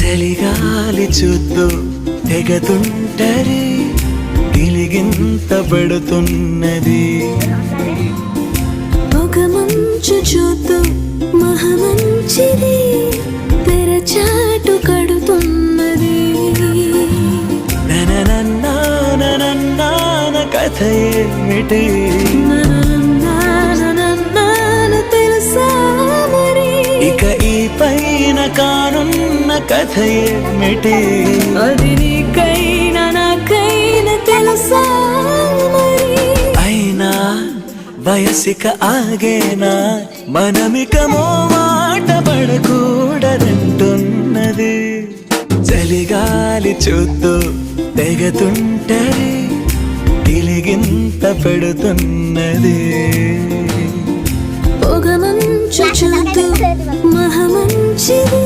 చలిగాలి చూద్దు తెగతుంటరి గిలిగింత పడుతున్నది పొగ మంచు చూద్దు మహమంచిది పెరచాటు కడుతున్నది నననన్నాన కథ ఏమిటి తెలుసా మరి ఇక ఈ పైన కానున్న కథ ఏమిటి అది నీకైనా నాకైనా తెలుసా మరి అయినా వయసిక ఆగేనా మనమిక మాట పడకూడదంటున్నది చలిగాలి చూద్దు తెగతుంటరి గిలిగింత పెడుతున్నది పొగ మంచు చూద్దు మహమంచిది